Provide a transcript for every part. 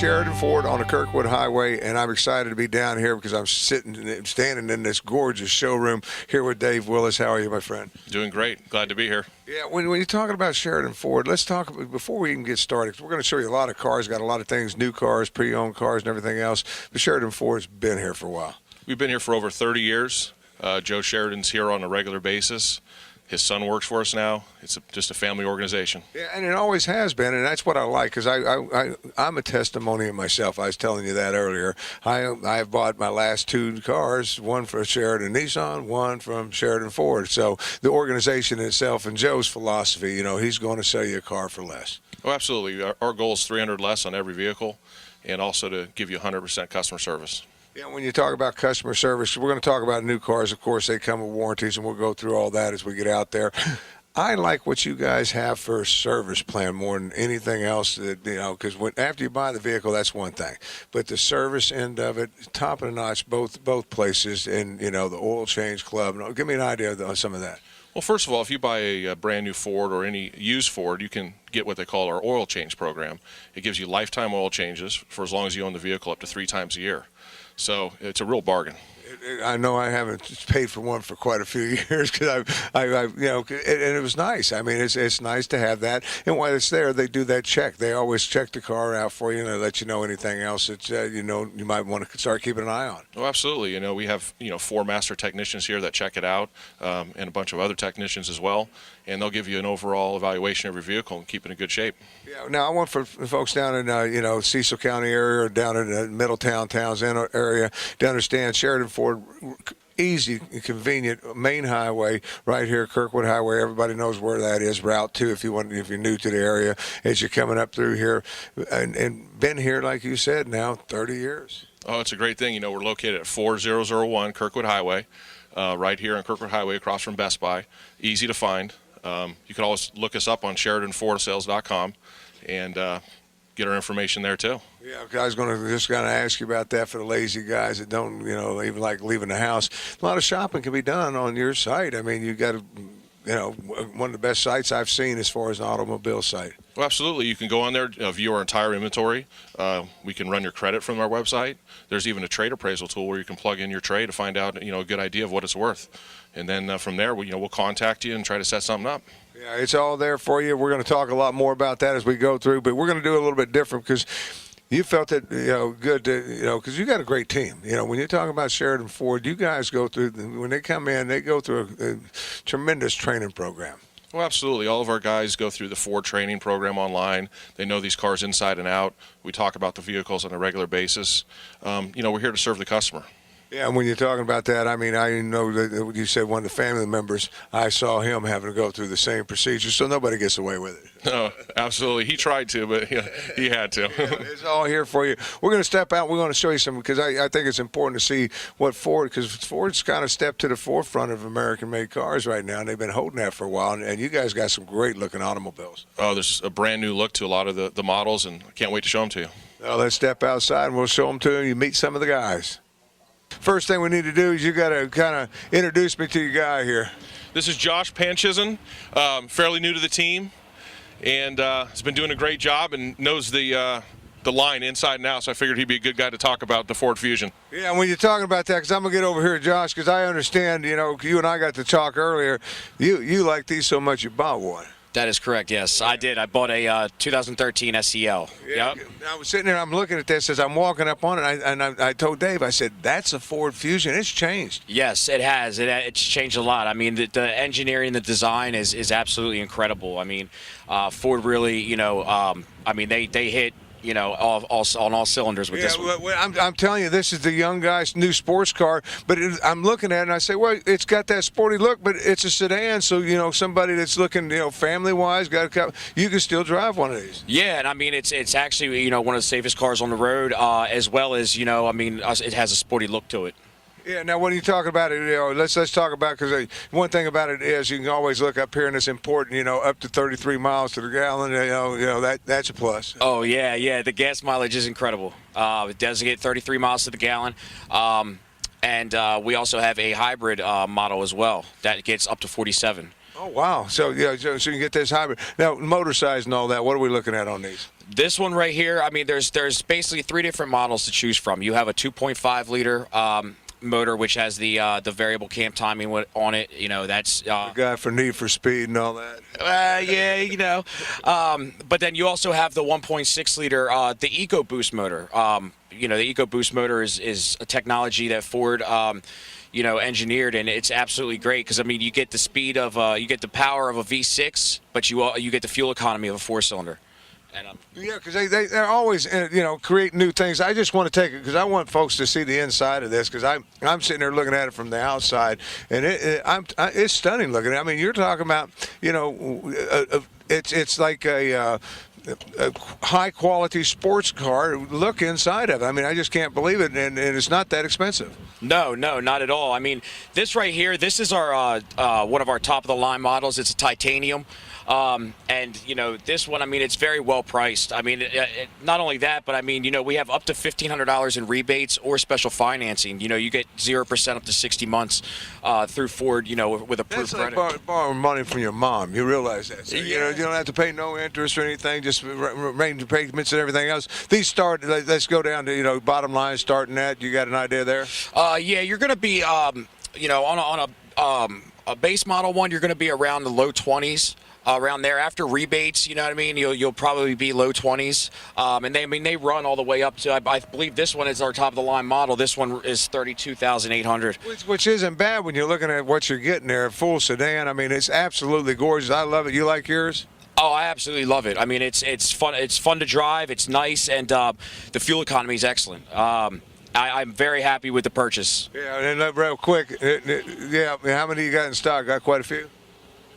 Sheridan Ford on the Kirkwood Highway, and I'm excited to be down here because I'm standing in this gorgeous showroom here with Dave Willis. How are you, my friend? Doing great. Glad to be here. Yeah, when you're talking about Sheridan Ford, let's talk before we even get started. 'Cause we're going to show you a lot of cars, got a lot of things, new cars, pre-owned cars, and everything else. But Sheridan Ford's been here for a while. We've been here for over 30 years. Joe Sheridan's here on a regular basis. His son works for us now. It's just a family organization. Yeah, and it always has been, and that's what I like, because I'm a testimony of myself. I was telling you that earlier. I've bought my last two cars, one for Sheridan Nissan, one from Sheridan Ford. So the organization itself and Joe's philosophy, you know, he's going to sell you a car for less. Oh, absolutely. Our goal is 300 less on every vehicle, and also to give you 100% customer service. Yeah, when you talk about customer service, we're going to talk about new cars. Of course, they come with warranties, and we'll go through all that as we get out there. I like what you guys have for a service plan more than anything else. That, you know, because after you buy the vehicle, that's one thing, but the service end of it, top of the notch, both places, and you know, the oil change club. Give me an idea of some of that. Well, first of all, if you buy a brand new Ford or any used Ford, you can get what they call our oil change program. It gives you lifetime oil changes for as long as you own the vehicle, up to 3 times a year. So it's a real bargain. I know I haven't paid for one for quite a few years because I you know, and it was nice. I mean, it's nice to have that. And while it's there, they do that check. They always check the car out for you and they let you know anything else that you know you might want to start keeping an eye on. Oh, absolutely. You know, we have 4 master technicians here that check it out, and a bunch of other technicians as well. And they'll give you an overall evaluation of your vehicle and keep it in good shape. Yeah. Now, I want for folks down in Cecil County area or down in the Middletown, Townsend area to understand Sheridan Ford, easy, convenient main highway right here, Kirkwood Highway. Everybody knows where that is. Route 2, if you're new to the area, as you're coming up through here, and been here, like you said, now 30 years. Oh, it's a great thing. You know, we're located at 4001 Kirkwood Highway, right here on Kirkwood Highway, across from Best Buy. Easy to find. You can always look us up on SheridanFordSales.com and get our information there too. Yeah, I was going to ask you about that for the lazy guys that don't, even like leaving the house. A lot of shopping can be done on your site. I mean, you got one of the best sites I've seen as far as an automobile site. Well, absolutely. You can go on there, view our entire inventory. We can run your credit from our website. There's even a trade appraisal tool where you can plug in your trade to find out, a good idea of what it's worth. And then from there, we'll contact you and try to set something up. Yeah, it's all there for you. We're going to talk a lot more about that as we go through, but we're going to do a little bit different because you felt that, good to, because you got a great team. When you're talking about Sheridan Ford, you guys go through, when they come in, they go through a tremendous training program. Well, absolutely. All of our guys go through the Ford training program online. They know these cars inside and out. We talk about the vehicles on a regular basis. We're here to serve the customer. Yeah, and when you're talking about that, I mean, I know that you said one of the family members, I saw him having to go through the same procedure, so nobody gets away with it. No, absolutely. He tried to, but he had to. Yeah, it's all here for you. We're going to step out. We're going to show you some, because I think it's important to see what Ford, because Ford's kind of stepped to the forefront of American-made cars right now, and they've been holding that for a while, and you guys got some great-looking automobiles. Oh, there's a brand-new look to a lot of the models, and I can't wait to show them to you. Well, let's step outside, and we'll show them to you. You meet some of the guys. First thing we need to do is you got to kind of introduce me to your guy here. This is Josh Panchisen, fairly new to the team, and has been doing a great job and knows the line inside and out, so I figured he'd be a good guy to talk about the Ford Fusion. Yeah, and when you're talking about that, because I'm going to get over here, Josh, because I understand, you and I got to talk earlier, you like these so much you bought one. That is correct, yes. I did. I bought a 2013 SEL. Yeah, yep. I was sitting there, I'm looking at this as I'm walking up on it, and I told Dave, I said, that's a Ford Fusion. It's changed. Yes, it has. It's changed a lot. I mean, the engineering, the design is absolutely incredible. I mean, Ford really, they hit on all cylinders with this one. Well, I'm telling you, this is the young guy's new sports car, but I'm looking at it and I say, well, it's got that sporty look, but it's a sedan, so, somebody that's looking, family-wise, you can still drive one of these. Yeah, and I mean, it's actually, one of the safest cars on the road, as well as, it has a sporty look to it. Yeah. Now, when you talk about it, let's talk about, because one thing about it is you can always look up here, and it's important. Up to 33 miles to the gallon. That's a plus. Oh yeah. The gas mileage is incredible. It does get 33 miles to the gallon, and we also have a hybrid model as well that gets up to 47. Oh wow! So you can get this hybrid. Now, motor size and all that. What are we looking at on these? This one right here, I mean, there's basically 3 different models to choose from. You have a 2.5 liter motor, which has the variable cam timing on it. You know, that's The guy for Need for Speed and all that. yeah, you know. But then you also have the 1.6 liter, the EcoBoost motor. You know, the EcoBoost motor is a technology that Ford, you know, engineered, and it's absolutely great because I mean, you get the speed of, you get the power of a V6, but you get the fuel economy of a 4-cylinder. And yeah, because they're always, you know, creating new things. I just want to take it because I want folks to see the inside of this because I'm sitting there looking at it from the outside, and it's stunning looking. I mean, you're talking about, you know, it's like a high quality sports car. Look inside of it. I mean, I just can't believe it, and it's not that expensive. No, not at all. I mean, this right here, this is our one of our top of the line models. It's a titanium. And, you know, this one, I mean, it's very well priced. I mean, not only that, but I mean, you know, we have up to $1,500 in rebates or special financing. You know, you get 0% up to 60 months through Ford, you know, with approved credit. credit. Like borrowing money from your mom. You realize that. So, Yeah. you know, you don't have to pay no interest or anything, just range of payments and everything else. These start, let's go down to, you know, bottom line starting at. You got an idea there? Yeah, you're going to be, you know, on a base model one, you're going to be around the low 20s. Around there after rebates, you know what I mean. You'll probably be low 20s, and they run all the way up to. I believe this one is our top of the line model. This one is 32,800, which isn't bad when you're looking at what you're getting there. Full sedan. I mean, it's absolutely gorgeous. I love it. You like yours? Oh, I absolutely love it. I mean, it's fun. It's fun to drive. It's nice, and the fuel economy is excellent. I'm very happy with the purchase. Yeah, and real quick, yeah. How many you got in stock? Got quite a few.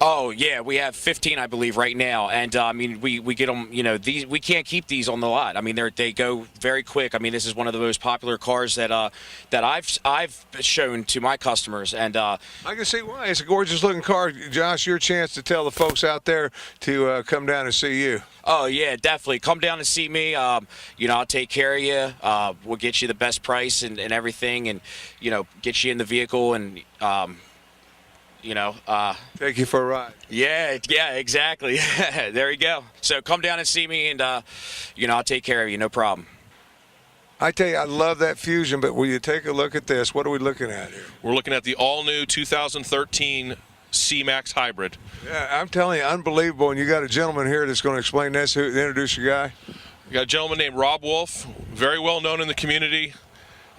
Oh yeah, we have 15, I believe, right now, and I mean, we get them. You know, these we can't keep these on the lot. I mean, they go very quick. I mean, this is one of the most popular cars that I've shown to my customers, and I can see why. It's a gorgeous looking car, Josh. Your chance to tell the folks out there to come down and see you. Oh yeah, definitely. Come down and see me. You know, I'll take care of you. We'll get you the best price and everything, and you know, get you in the vehicle and. You know, take you for a ride. Yeah, exactly. There you go. So come down and see me, and you know, I'll take care of you, no problem. I tell you, I love that Fusion, but will you take a look at this? What are we looking at here? We're looking at the all-new 2013 C-Max Hybrid. Yeah, I'm telling you, unbelievable. And you got a gentleman here that's going to explain this. Introduce your guy. We got a gentleman named Rob Wolf, very well known in the community.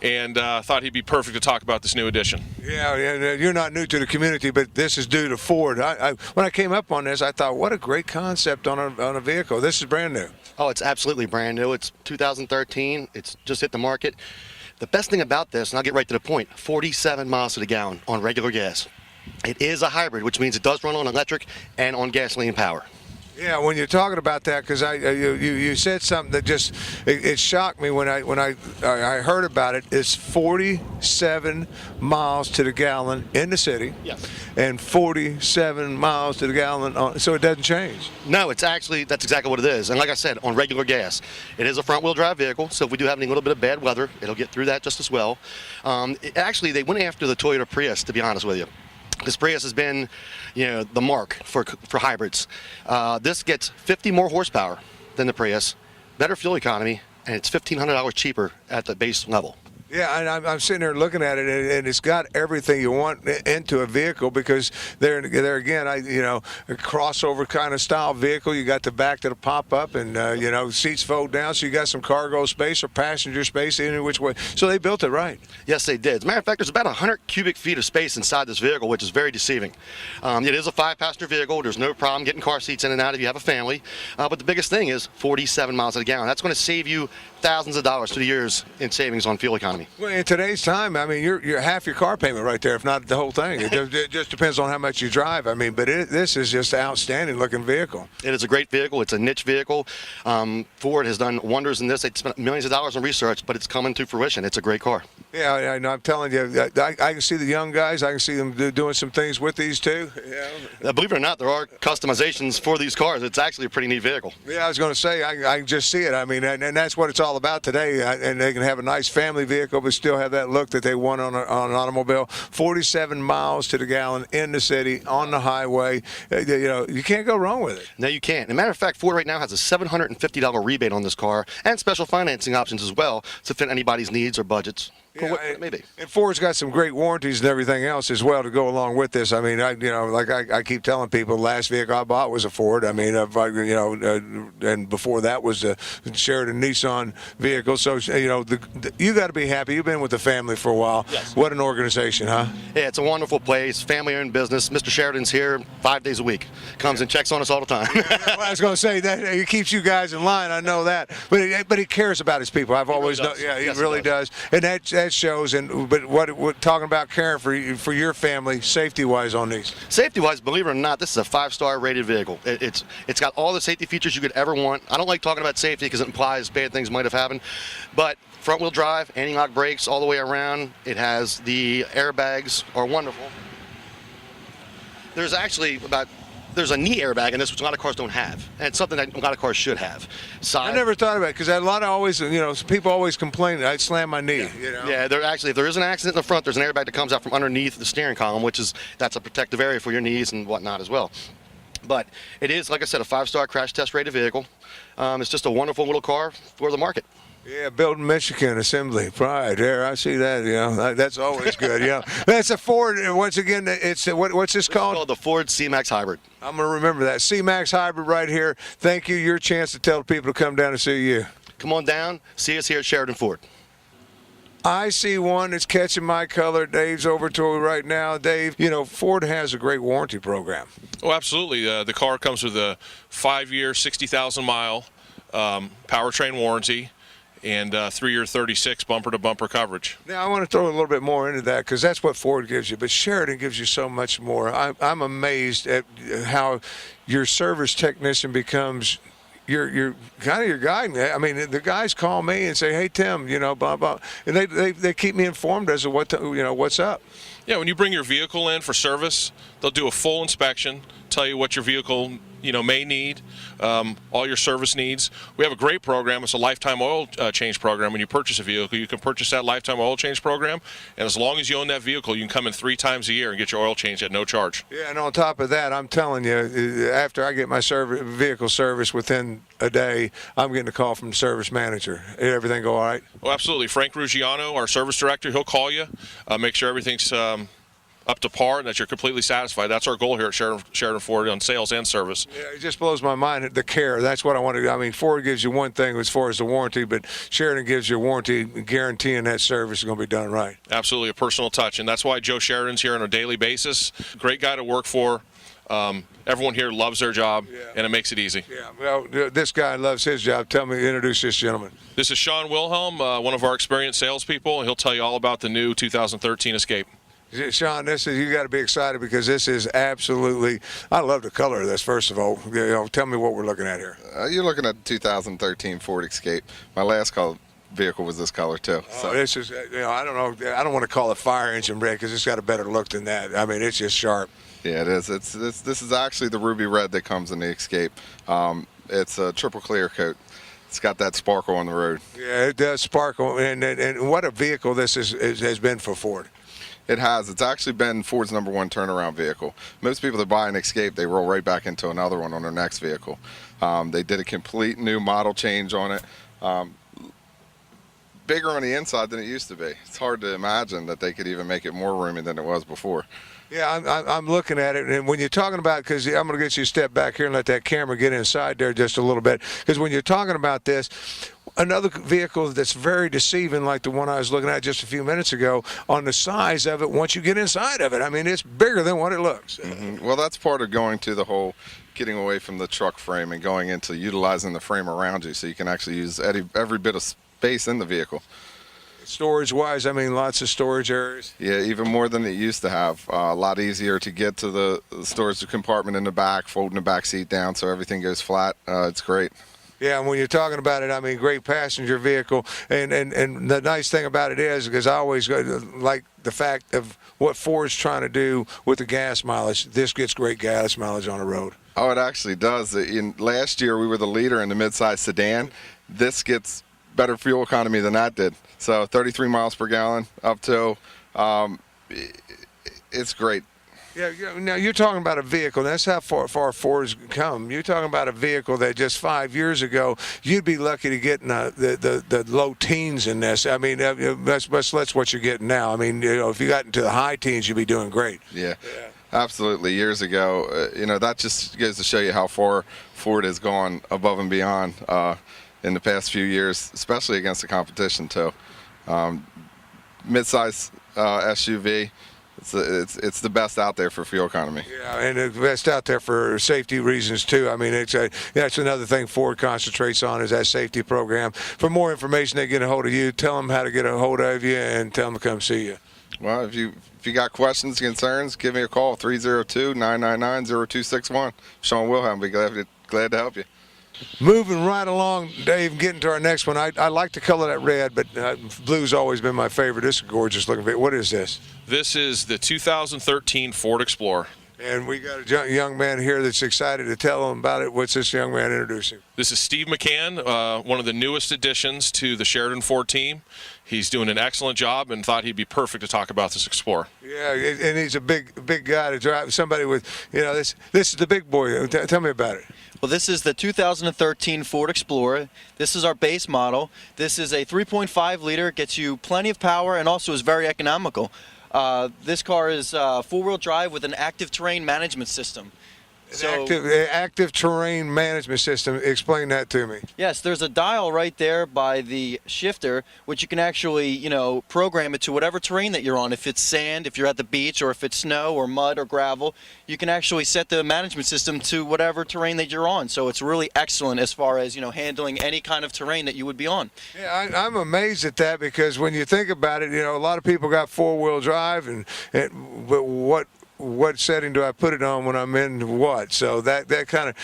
And thought he'd be perfect to talk about this new edition. Yeah, you're not new to the community, but this is due to Ford. When I came up on this, I thought, what a great concept on a vehicle. This is brand new. Oh, it's absolutely brand new. It's 2013. It's just hit the market. The best thing about this, and I'll get right to the point, 47 miles to the gallon on regular gas. It is a hybrid, which means it does run on electric and on gasoline power. Yeah, when you're talking about that, because you said something that just it shocked me when I heard about it. It's 47 miles to the gallon in the city, yes, and 47 miles to the gallon so it doesn't change. No, that's exactly what it is. And like I said, on regular gas, it is a front-wheel drive vehicle. So if we do have any little bit of bad weather, it'll get through that just as well. Actually, they went after the Toyota Prius, to be honest with you. This Prius has been, you know, the mark for hybrids. This gets 50 more horsepower than the Prius, better fuel economy, and it's $1,500 cheaper at the base level. Yeah, and I'm sitting there looking at it, and it's got everything you want into a vehicle because there again, a crossover kind of style vehicle. You got the back that'll pop up, and you know, seats fold down, so you got some cargo space or passenger space any which way. So they built it right. Yes, they did. As a matter of fact, there's about 100 cubic feet of space inside this vehicle, which is very deceiving. It is a 5-passenger vehicle. There's no problem getting car seats in and out if you have a family. But the biggest thing is 47 miles to the gallon. That's going to save you thousands of dollars through the years in savings on fuel economy. Well, in today's time, I mean, you're half your car payment right there, if not the whole thing. It just depends on how much you drive. I mean, but this is just an outstanding looking vehicle. It is a great vehicle. It's a niche vehicle. Ford has done wonders in this. They spent millions of dollars on research, but it's coming to fruition. It's a great car. Yeah, I know. I'm telling you, I can see the young guys. I can see them doing some things with these too. Yeah. Believe it or not, there are customizations for these cars. It's actually a pretty neat vehicle. Yeah, I was going to say, I can just see it. I mean, and that's what it's all about today. And they can have a nice family vehicle, but still have that look that they want on an automobile. 47 miles to the gallon in the city, on the highway. You can't go wrong with it. No, you can't. As a matter of fact, Ford right now has a $750 rebate on this car and special financing options as well to fit anybody's needs or budgets. Yeah, Maybe. And Ford's got some great warranties and everything else as well to go along with this. I mean, I keep telling people, the last vehicle I bought was a Ford. I mean, and before that was a Sheridan Nissan vehicle. So, you got to be happy. You've been with the family for a while. Yes. What an organization, huh? Yeah, it's a wonderful place, family-owned business. Mr. Sheridan's here 5 days a week. Comes and checks on us all the time. Well, I was going to say that he keeps you guys in line. I know that, but he cares about his people. I've always known. Yeah, he Yes, really does, and that shows. But what talking about caring for your family, safety-wise on these. Safety-wise, believe it or not, this is a 5-star rated vehicle. It's got all the safety features you could ever want. I don't like talking about safety because it implies bad things might have happened, but front-wheel drive, anti-lock brakes all the way around. It has the airbags are wonderful. There's a knee airbag in this, which a lot of cars don't have, and it's something that a lot of cars should have. I never thought about it because a lot of always, people always complain that I slam my knee. Yeah, if there is an accident in the front, there's an airbag that comes out from underneath the steering column, that's a protective area for your knees and whatnot as well. But it is, like I said, a 5-star crash test rated vehicle. It's just a wonderful little car for the market. Yeah, built in Michigan, assembly, pride. There, I see that. That's always good. That's a Ford. Once again, what's this called? It's called the Ford C-Max Hybrid. I'm gonna remember that C-Max Hybrid right here. Thank you. Your chance to tell people to come down and see you. Come on down. See us here at Sheridan Ford. I see one that's catching my color. Dave's over to it right now. Dave, Ford has a great warranty program. Oh, absolutely. The car comes with a 5-year, 60,000-mile powertrain warranty and 3-year 36 bumper-to-bumper coverage. Now, I want to throw a little bit more into that because that's what Ford gives you, but Sheridan gives you so much more. I'm amazed at how your service technician becomes your kind of your guide. I mean, the guys call me and say, "Hey, Tim, blah blah," and they keep me informed as to what's up. Yeah, when you bring your vehicle in for service, they'll do a full inspection, tell you what your vehicle may need, all your service needs. We have a great program. It's a lifetime oil change program. When you purchase a vehicle, you can purchase that lifetime oil change program, and as long as you own that vehicle, you can come in 3 times a year and get your oil changed at no charge. Yeah, and on top of that, I'm telling you, after I get my vehicle service within a day, I'm getting a call from the service manager. Everything go all right? Oh, absolutely. Frank Ruggiano, our service director, he'll call you, make sure everything's up to par and that you're completely satisfied. That's our goal here at Sheridan Ford on sales and service. Yeah, it just blows my mind, the care. That's what I want to. I mean, Ford gives you one thing as far as the warranty, but Sheridan gives you a warranty guaranteeing that service is going to be done right. Absolutely, a personal touch, and that's why Joe Sheridan's here on a daily basis. Great guy to work for. Everyone here loves their job, and it makes it easy. Yeah, well, this guy loves his job. Introduce this gentleman. This is Sean Wilhelm, one of our experienced salespeople, and he'll tell you all about the new 2013 Escape. Sean, you got to be excited because this is absolutely. I love the color of this. First of all, tell me what we're looking at here. You're looking at 2013 Ford Escape. My last vehicle was this color too. So this is. I don't know. I don't want to call it fire engine red because it's got a better look than that. I mean, it's just sharp. Yeah, it is. This is actually the ruby red that comes in the Escape. It's a triple clear coat. It's got that sparkle on the road. Yeah, it does sparkle, and what a vehicle this has been for Ford. It has. It's actually been Ford's #1 turnaround vehicle. Most people that buy an Escape, they roll right back into another one on their next vehicle. They did a complete new model change on it. Bigger on the inside than it used to be. It's hard to imagine that they could even make it more roomy than it was before. Yeah, I'm looking at it, and when you're talking about, because I'm going to get you a step back here and let that camera get inside there just a little bit, because when you're talking about this, another vehicle that's very deceiving, like the one I was looking at just a few minutes ago, on the size of it once you get inside of it. I mean, it's bigger than what it looks. Mm-hmm. Well, that's part of going to the whole getting away from the truck frame and going into utilizing the frame around you so you can actually use every bit of space in the vehicle. Storage-wise, I mean, lots of storage areas. Yeah, even more than it used to have. A lot easier to get to the storage compartment in the back, folding the back seat down so everything goes flat. It's great. Yeah, and when you're talking about it, I mean, great passenger vehicle. And the nice thing about it is, because I always like the fact of what Ford's trying to do with the gas mileage, this gets great gas mileage on the road. Oh, it actually does. Last year, we were the leader in the midsize sedan. This gets better fuel economy than that did. So 33 miles per gallon up to, it's great. Yeah, now you're talking about a vehicle. That's how far Ford's come. You're talking about a vehicle that just 5 years ago you'd be lucky to get in the low teens in this. I mean, that's what you're getting now. I mean, if you got into the high teens, you'd be doing great. Yeah. Absolutely. Years ago, that just goes to show you how far Ford has gone above and beyond in the past few years, especially against the competition too. Midsize SUV. It's the best out there for fuel economy. Yeah, and the best out there for safety reasons too. I mean, that's another thing Ford concentrates on is that safety program. For more information, they get a hold of you. Tell them how to get a hold of you, and tell them to come see you. Well, if you got questions, concerns, give me a call, 302-999-0261. Sean Wilhelm will be glad to help you. Moving right along, Dave, getting to our next one. I like the color of that red, but blue's always been my favorite. This is a gorgeous looking vehicle. What is this? This is the 2013 Ford Explorer. And we got a young man here that's excited to tell them about it. What's this young man introducing? This is Steve McCann, one of the newest additions to the Sheridan Ford team. He's doing an excellent job and thought he'd be perfect to talk about this Explorer. Yeah, and he's a big guy to drive. Somebody with, this is the big boy. Tell me about it. Well, this is the 2013 Ford Explorer. This is our base model. This is a 3.5 liter, gets you plenty of power and also is very economical. This car is four-wheel drive with an active terrain management system. Active terrain management system. Explain that to me. Yes, there's a dial right there by the shifter, which you can actually, program it to whatever terrain that you're on. If it's sand, if you're at the beach, or if it's snow or mud or gravel, you can actually set the management system to whatever terrain that you're on. So it's really excellent as far as, handling any kind of terrain that you would be on. Yeah, I'm amazed at that because when you think about it, a lot of people got four-wheel drive, but what setting do I put it on when I'm in what? So that kind of,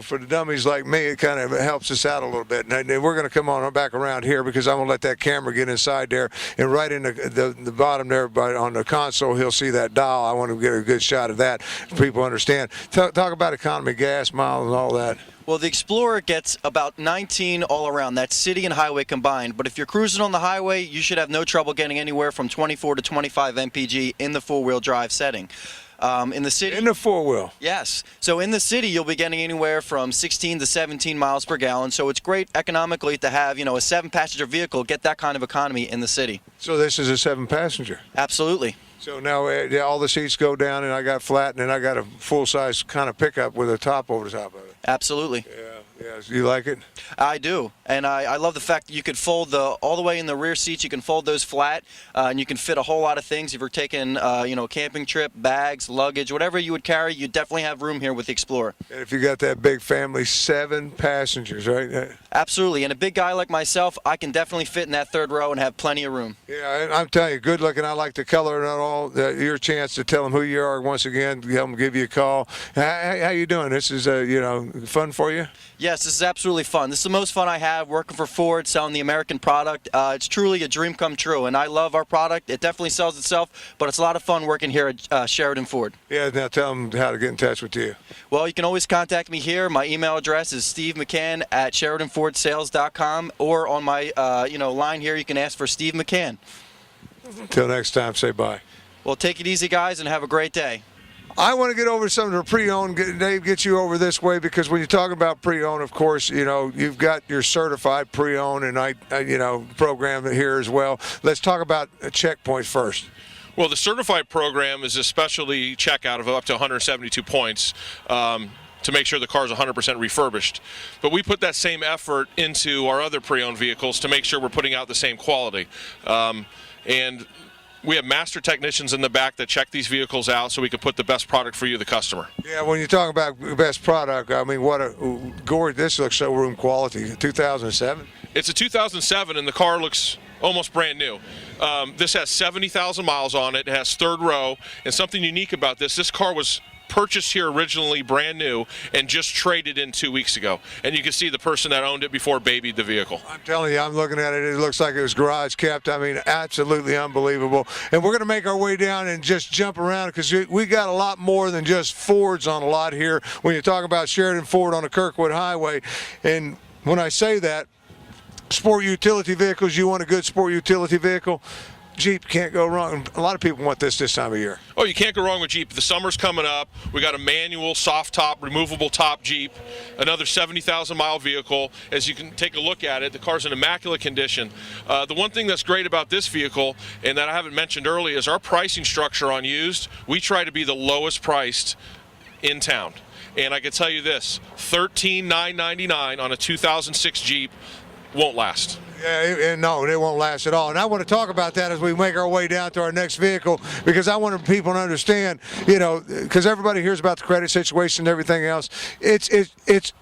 for the dummies like me, it kind of helps us out a little bit. And we're going to come on back around here because I'm going to let that camera get inside there. And right in the bottom there on the console, he'll see that dial. I want to get a good shot of that so people understand. Talk about economy, gas miles, and all that. Well, the Explorer gets about 19 all around. That's city and highway combined. But if you're cruising on the highway, you should have no trouble getting anywhere from 24 to 25 mpg in the four-wheel drive setting. In the city, in the four-wheel. Yes. So in the city, you'll be getting anywhere from 16 to 17 miles per gallon. So it's great economically to have, a 7-passenger vehicle get that kind of economy in the city. So this is a 7-passenger. Absolutely. So now all the seats go down, and I got flat, and then I got a full-size kind of pickup with a top over the top of it. Absolutely. Yeah. You like it? I do, and I love the fact that you could fold all the way in the rear seats. You can fold those flat, and you can fit a whole lot of things. If you're taking, a camping trip, bags, luggage, whatever you would carry, you definitely have room here with the Explorer. And if you got that big family, 7 passengers, right? Absolutely, and a big guy like myself, I can definitely fit in that third row and have plenty of room. Yeah, I'm telling you, good looking. I like the color and all. Your chance to tell them who you are once again. Help them give you a call. How you doing? This is fun for you? Yes, this is absolutely fun. This is the most fun I have working for Ford, selling the American product. It's truly a dream come true, and I love our product. It definitely sells itself, but it's a lot of fun working here at Sheridan Ford. Yeah, now tell them how to get in touch with you. Well, you can always contact me here. My email address is stevemccann@SheridanFordSales.com, or on my line here, you can ask for Steve McCann. Until next time, say bye. Well, take it easy, guys, and have a great day. I want to get over some of the pre-owned. Dave, get you over this way because when you talk about pre-owned, of course, you've got your certified pre-owned and program here as well. Let's talk about checkpoints first. Well, the certified program is a specialty checkout of up to 172 points. To make sure the car is 100% refurbished. But we put that same effort into our other pre-owned vehicles to make sure we're putting out the same quality. And we have master technicians in the back that check these vehicles out so we can put the best product for you, the customer. Yeah, when you talk about best product, I mean, this looks showroom quality. 2007? It's a 2007, and the car looks almost brand new. This has 70,000 miles on it. It has third row, and something unique about this car was purchased here originally brand new and just traded in 2 weeks ago. And you can see the person that owned it before babied the vehicle. I'm telling you, I'm looking at it. It looks like it was garage kept. I mean, absolutely unbelievable. And we're going to make our way down and just jump around because we got a lot more than just Fords on a lot here when you talk about Sheridan Ford on the Kirkwood Highway. And when I say that, sport utility vehicles, you want a good sport utility vehicle, Jeep can't go wrong. A lot of people want this time of year. Oh, you can't go wrong with Jeep. The summer's coming up. We got a manual, soft top, removable top Jeep, another 70,000 mile vehicle. As you can take a look at it, the car's in immaculate condition. The one thing that's great about this vehicle, and that I haven't mentioned earlier, is our pricing structure on used. We try to be the lowest priced in town. And I can tell you this, $13,999 on a 2006 Jeep won't last. Yeah, no, it won't last at all. And I want to talk about that as we make our way down to our next vehicle because I want people to understand, you know, because everybody hears about the credit situation and everything else. It's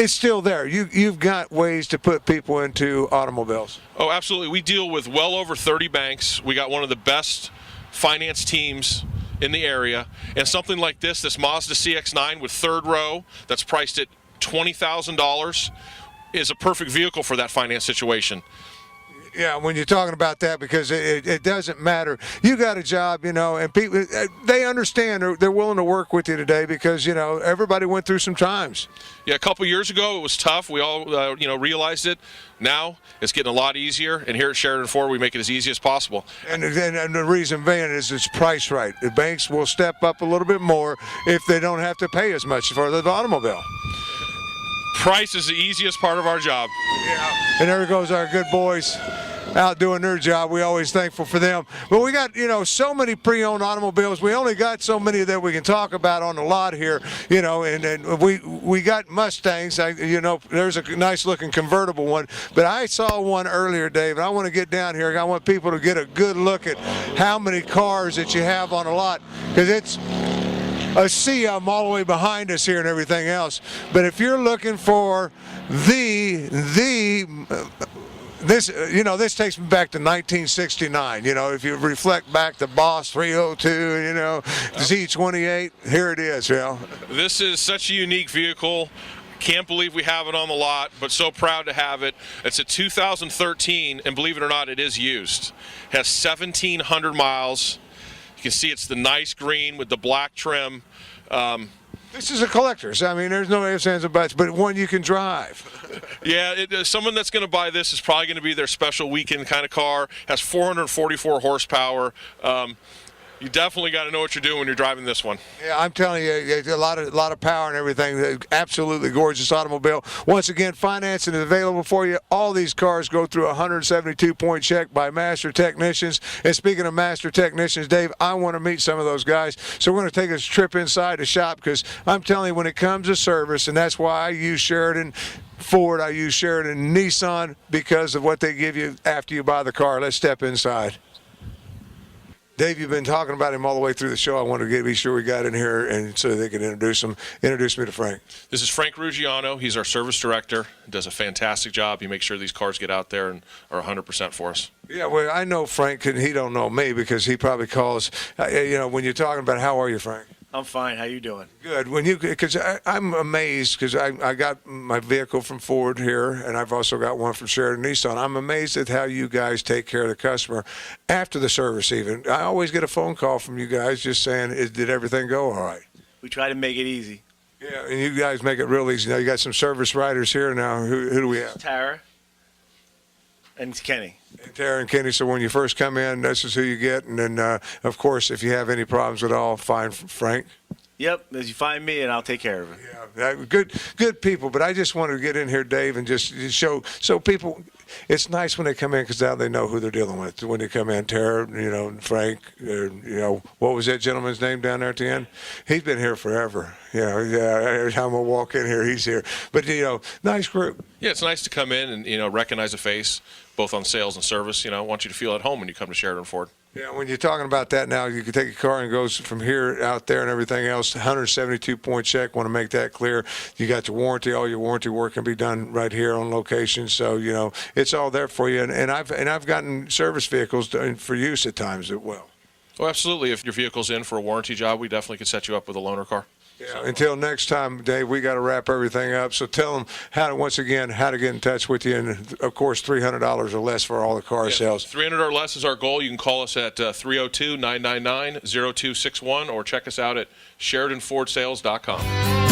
still there. You've got ways to put people into automobiles. Oh, absolutely. We deal with well over 30 banks. We got one of the best finance teams in the area. And something like this Mazda CX-9 with third row that's priced at $20,000 is a perfect vehicle for that finance situation. Yeah, when you're talking about that, because it doesn't matter. You got a job, you know, and people, they understand. They're willing to work with you today because, you know, everybody went through some times. Yeah, a couple years ago it was tough. We all, realized it. Now it's getting a lot easier, and here at Sheridan Ford we make it as easy as possible. And the reason being is it's priced right. The banks will step up a little bit more if they don't have to pay as much for the automobile. Price is the easiest part of our job. Yeah. And there goes our good boys out doing their job. We always thankful for them. But we got, you know, so many pre-owned automobiles. We only got so many that we can talk about on the lot here, you know, and we got Mustangs. There's a nice looking convertible one. But I saw one earlier, Dave, and I want to get down here. I want people to get a good look at how many cars that you have on a lot, because it's a sea of them all the way behind us here and everything else. But if you're looking for this takes me back to 1969. You know, if you reflect back to Boss 302, you know, Z28, here it is, you know. This is such a unique vehicle. Can't believe we have it on the lot, but so proud to have it. It's a 2013, and believe it or not, it is used. It has 1,700 miles. You can see it's the nice green with the black trim. This is a collector's. I mean, there's no ifs, ands, or buts, but one you can drive. Yeah, someone that's going to buy this is probably going to be their special weekend kind of car. Has 444 horsepower. You definitely got to know what you're doing when you're driving this one. Yeah, I'm telling you, a lot of power and everything. Absolutely gorgeous automobile. Once again, financing is available for you. All these cars go through a 172-point check by master technicians. And speaking of master technicians, Dave, I want to meet some of those guys. So we're going to take a trip inside the shop because I'm telling you, when it comes to service, and that's why I use Sheridan Ford, I use Sheridan Nissan, because of what they give you after you buy the car. Let's step inside. Dave, you've been talking about him all the way through the show. I want to be sure we got in here and so they can introduce him. Introduce me to Frank. This is Frank Ruggiano. He's our service director. He does a fantastic job. He makes sure these cars get out there and are 100% for us. Yeah, well, I know Frank, and he don't know me because he probably calls. When you're talking about how are you, Frank? I'm fine. How you doing? Good. Because I'm amazed because I got my vehicle from Ford here, and I've also got one from Sheridan Nissan. I'm amazed at how you guys take care of the customer after the service. Even I always get a phone call from you guys just saying, "Did everything go all right?" We try to make it easy. Yeah, and you guys make it real easy. Now you got some service writers here now. Who do we have? Tara and Kenny. Tara and Kenny. So when you first come in, this is who you get, and then of course, if you have any problems at all, find Frank. Yep, as you find me, and I'll take care of it. Yeah, good people. But I just wanted to get in here, Dave, and just show so people. It's nice when they come in because now they know who they're dealing with. When they come in, Tara, Frank, what was that gentleman's name down there at the end? He's been here forever. Every time I walk in here, he's here. But nice group. Yeah, it's nice to come in and recognize a face, both on sales and service. I want you to feel at home when you come to Sheridan Ford. Yeah, when you're talking about that now, you can take a car and goes from here out there and everything else. 172-point check. Want to make that clear. You got your warranty. All your warranty work can be done right here on location. So it's all there for you. And I've gotten service vehicles for use at times as well. Oh, absolutely. If your vehicle's in for a warranty job, we definitely could set you up with a loaner car. Yeah, until next time, Dave, we got to wrap everything up. So tell them how to get in touch with you, and of course, $300 or less for all the car sales. 300 or less is our goal. You can call us at 302-999-0261 or check us out at SheridanFordSales.com.